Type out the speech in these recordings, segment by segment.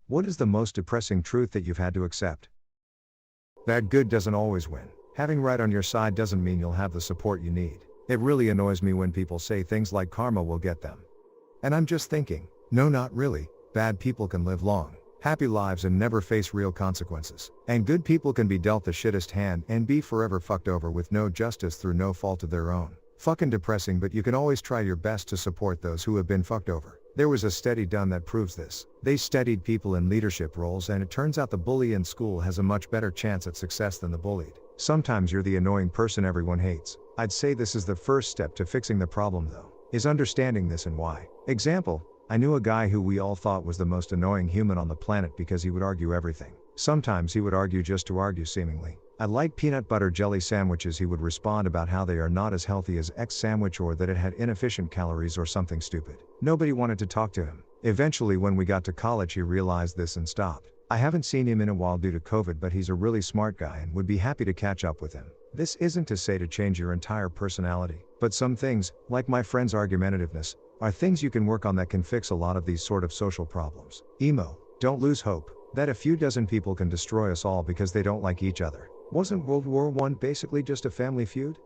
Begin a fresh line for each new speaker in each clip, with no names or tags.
What is the most depressing truth that you've had to accept? That good doesn't always win. Having right on your side doesn't mean you'll have the support you need. It really annoys me when people say things like karma will get them. And I'm just thinking, no, not really. Bad people can live long, happy lives and never face real consequences. And good people can be dealt the shittest hand and be forever fucked over with no justice through no fault of their own. Fucking depressing, but you can always try your best to support those who have been fucked over. There was a study done that proves this. They studied people in leadership roles and it turns out the bully in school has a much better chance at success than the bullied. Sometimes you're the annoying person everyone hates. I'd say this is the first step to fixing the problem though, is understanding this and why. Example, I knew a guy who we all thought was the most annoying human on the planet because he would argue everything. Sometimes he would argue just to argue seemingly. I like peanut butter jelly sandwiches. He would respond about how they are not as healthy as X sandwich or that it had inefficient calories or something stupid. Nobody wanted to talk to him. Eventually when we got to college he realized this and stopped. I haven't seen him in a while due to COVID, but he's a really smart guy and would be happy to catch up with him. This isn't to say to change your entire personality, but some things, like my friend's argumentativeness, are things you can work on that can fix a lot of these sort of social problems. Emo, don't lose hope that a few dozen people can destroy us all because they don't like each other. Wasn't World War I basically just a family feud?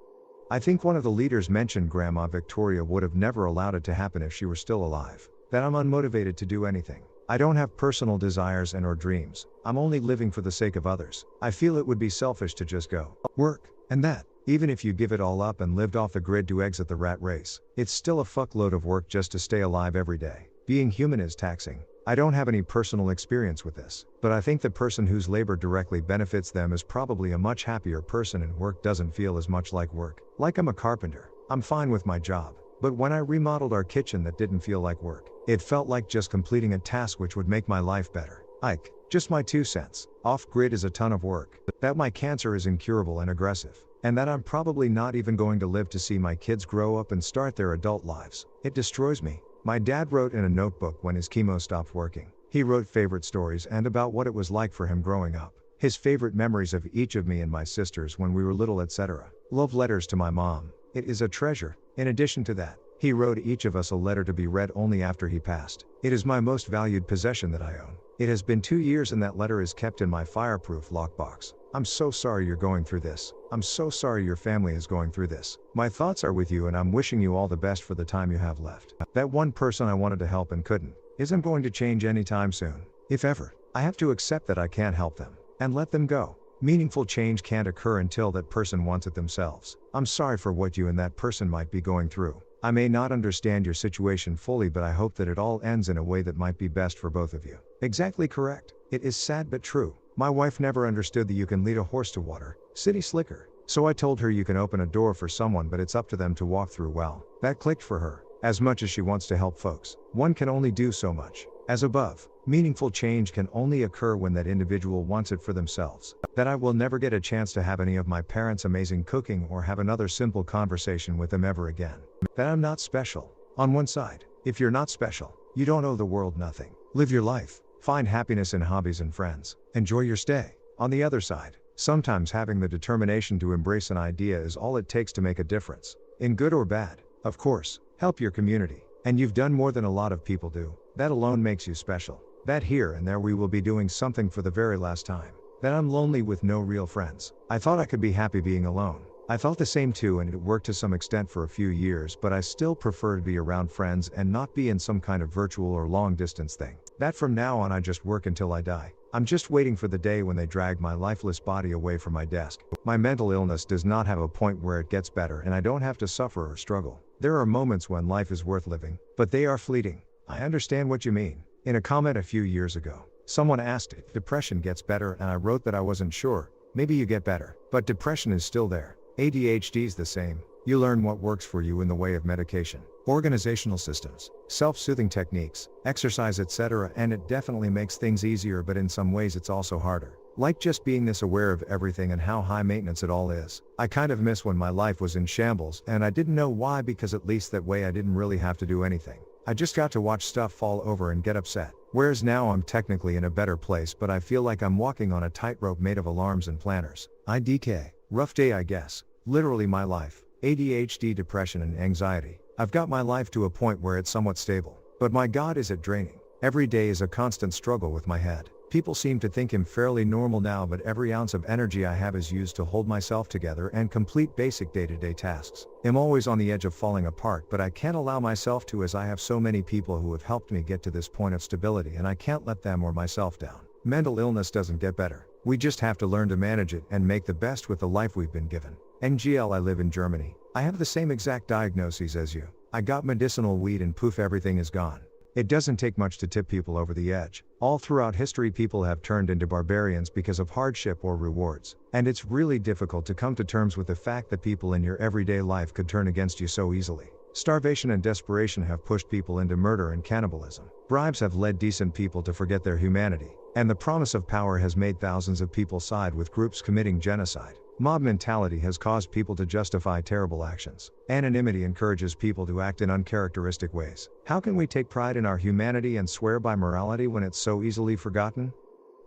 I think one of the leaders mentioned Grandma Victoria would have never allowed it to happen if she were still alive. That I'm unmotivated to do anything. I don't have personal desires and or dreams. I'm only living for the sake of others. I feel it would be selfish to just go work, and that, even if you give it all up and lived off the grid to exit the rat race, it's still a fuckload of work just to stay alive every day. Being human is taxing. I don't have any personal experience with this, but I think the person whose labor directly benefits them is probably a much happier person and work doesn't feel as much like work. Like I'm a carpenter. I'm fine with my job. But when I remodeled our kitchen that didn't feel like work. It felt like just completing a task which would make my life better. Ike, just my 2 cents. Off-grid is a ton of work. That my cancer is incurable and aggressive. And that I'm probably not even going to live to see my kids grow up and start their adult lives. It destroys me. My dad wrote in a notebook when his chemo stopped working. He wrote favorite stories and about what it was like for him growing up. His favorite memories of each of me and my sisters when we were little, etc. Love letters to my mom. It is a treasure. In addition to that, he wrote each of us a letter to be read only after he passed. It is my most valued possession that I own. It has been 2 years and that letter is kept in my fireproof lockbox. I'm so sorry you're going through this. I'm so sorry your family is going through this. My thoughts are with you and I'm wishing you all the best for the time you have left. That one person I wanted to help and couldn't, isn't going to change anytime soon. If ever, I have to accept that I can't help them, and let them go. Meaningful change can't occur until that person wants it themselves. I'm sorry for what you and that person might be going through. I may not understand your situation fully, but I hope that it all ends in a way that might be best for both of you. Exactly correct. It is sad but true. My wife never understood that you can lead a horse to water, city slicker. So I told her you can open a door for someone but it's up to them to walk through well. That clicked for her. As much as she wants to help folks, one can only do so much. As above, meaningful change can only occur when that individual wants it for themselves. That I will never get a chance to have any of my parents' amazing cooking or have another simple conversation with them ever again. That I'm not special. On one side, if you're not special, you don't owe the world nothing. Live your life. Find happiness in hobbies and friends. Enjoy your stay. On the other side, sometimes having the determination to embrace an idea is all it takes to make a difference. In good or bad. Of course, help your community. And you've done more than a lot of people do. That alone makes you special. That here and there we will be doing something for the very last time. That I'm lonely with no real friends. I thought I could be happy being alone. I felt the same too, and it worked to some extent for a few years, but I still prefer to be around friends and not be in some kind of virtual or long distance thing. That from now on I just work until I die. I'm just waiting for the day when they drag my lifeless body away from my desk. My mental illness does not have a point where it gets better and I don't have to suffer or struggle. There are moments when life is worth living, but they are fleeting. I understand what you mean. In a comment a few years ago, someone asked if depression gets better and I wrote that I wasn't sure. Maybe you get better, but depression is still there. ADHD's the same. You learn what works for you in the way of medication, organizational systems, self-soothing techniques, exercise, etc., and it definitely makes things easier, but in some ways it's also harder. Like just being this aware of everything and how high maintenance it all is. I kind of miss when my life was in shambles and I didn't know why, because at least that way I didn't really have to do anything. I just got to watch stuff fall over and get upset. Whereas now I'm technically in a better place, but I feel like I'm walking on a tightrope made of alarms and planners. IDK. Rough day I guess. Literally my life. ADHD, depression and anxiety. I've got my life to a point where it's somewhat stable. But my God, is it draining. Every day is a constant struggle with my head. People seem to think I'm fairly normal now, but every ounce of energy I have is used to hold myself together and complete basic day-to-day tasks. I'm always on the edge of falling apart, but I can't allow myself to, as I have so many people who have helped me get to this point of stability, and I can't let them or myself down. Mental illness doesn't get better. We just have to learn to manage it and make the best with the life we've been given. NGL, I live in Germany. I have the same exact diagnoses as you. I got medicinal weed and poof, everything is gone. It doesn't take much to tip people over the edge. All throughout history, people have turned into barbarians because of hardship or rewards. And it's really difficult to come to terms with the fact that people in your everyday life could turn against you so easily. Starvation and desperation have pushed people into murder and cannibalism. Bribes have led decent people to forget their humanity. And the promise of power has made thousands of people side with groups committing genocide. Mob mentality has caused people to justify terrible actions. Anonymity encourages people to act in uncharacteristic ways. How can we take pride in our humanity and swear by morality when it's so easily forgotten?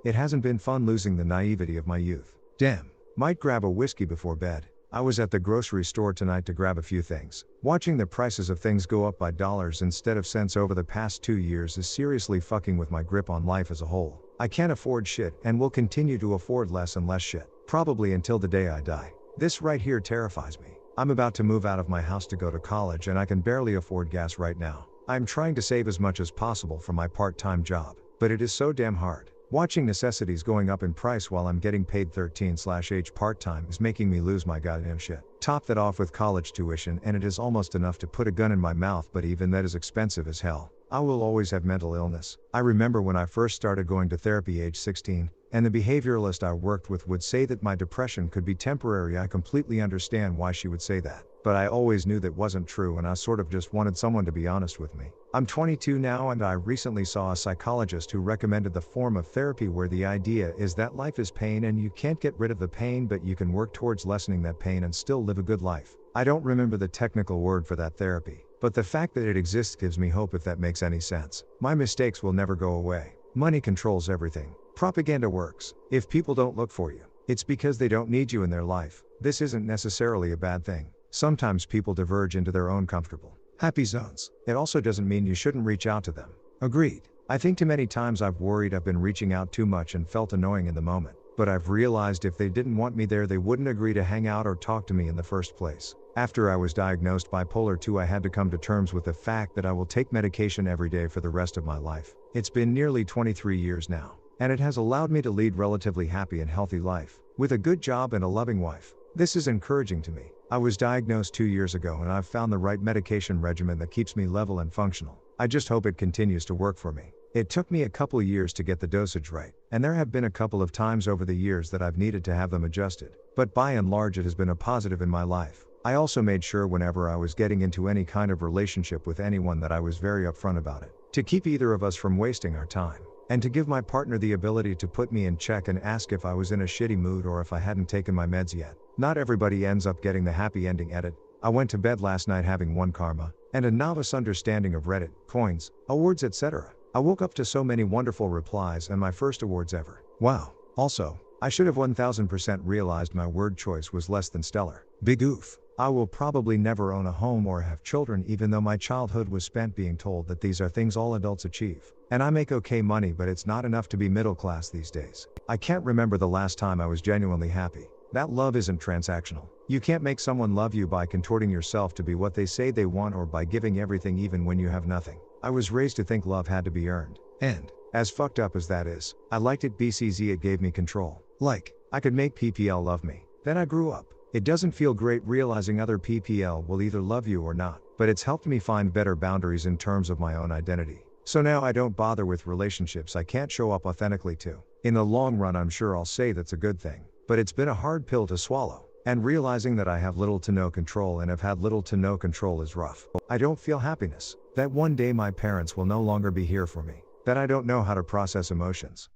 It hasn't been fun losing the naivety of my youth. Damn. Might grab a whiskey before bed. I was at the grocery store tonight to grab a few things. Watching the prices of things go up by dollars instead of cents over the past 2 years is seriously fucking with my grip on life as a whole. I can't afford shit and will continue to afford less and less shit. Probably until the day I die. This right here terrifies me. I'm about to move out of my house to go to college and I can barely afford gas right now. I'm trying to save as much as possible from my part-time job, but it is so damn hard. Watching necessities going up in price while I'm getting paid 13/H part-time is making me lose my goddamn shit. Top that off with college tuition and it is almost enough to put a gun in my mouth, but even that is expensive as hell. I will always have mental illness. I remember when I first started going to therapy age 16, and the behavioralist I worked with would say that my depression could be temporary. I completely understand why she would say that, but I always knew that wasn't true, and I sort of just wanted someone to be honest with me. I'm 22 now, and I recently saw a psychologist who recommended the form of therapy where the idea is that life is pain and you can't get rid of the pain, but you can work towards lessening that pain and still live a good life. I don't remember the technical word for that therapy, but the fact that it exists gives me hope, if that makes any sense. My mistakes will never go away. Money controls everything. Propaganda works. If people don't look for you, it's because they don't need you in their life. This isn't necessarily a bad thing. Sometimes people diverge into their own comfortable, happy zones. It also doesn't mean you shouldn't reach out to them. Agreed. I think too many times I've worried I've been reaching out too much and felt annoying in the moment. But I've realized if they didn't want me there, they wouldn't agree to hang out or talk to me in the first place. After I was diagnosed bipolar 2, I had to come to terms with the fact that I will take medication every day for the rest of my life. It's been nearly 23 years now, and it has allowed me to lead relatively happy and healthy life, with a good job and a loving wife. This is encouraging to me. I was diagnosed 2 years ago and I've found the right medication regimen that keeps me level and functional. I just hope it continues to work for me. It took me a couple years to get the dosage right, and there have been a couple of times over the years that I've needed to have them adjusted, but by and large it has been a positive in my life. I also made sure whenever I was getting into any kind of relationship with anyone that I was very upfront about it, to keep either of us from wasting our time, and to give my partner the ability to put me in check and ask if I was in a shitty mood or if I hadn't taken my meds yet. Not everybody ends up getting the happy ending edit. I went to bed last night having one karma, and a novice understanding of Reddit, coins, awards, etc. I woke up to so many wonderful replies and my first awards ever. Wow. Also, I should have 1000% realized my word choice was less than stellar. Big oof. I will probably never own a home or have children, even though my childhood was spent being told that these are things all adults achieve. And I make okay money, but it's not enough to be middle class these days. I can't remember the last time I was genuinely happy. That love isn't transactional. You can't make someone love you by contorting yourself to be what they say they want or by giving everything even when you have nothing. I was raised to think love had to be earned. And, as fucked up as that is, I liked it BCZ, it gave me control. Like, I could make PPL love me. Then I grew up. It doesn't feel great realizing other PPL will either love you or not, but it's helped me find better boundaries in terms of my own identity. So now I don't bother with relationships I can't show up authentically to. In the long run, I'm sure I'll say that's a good thing, but it's been a hard pill to swallow. And realizing that I have little to no control and have had little to no control is rough. I don't feel happiness. That one day my parents will no longer be here for me. That I don't know how to process emotions.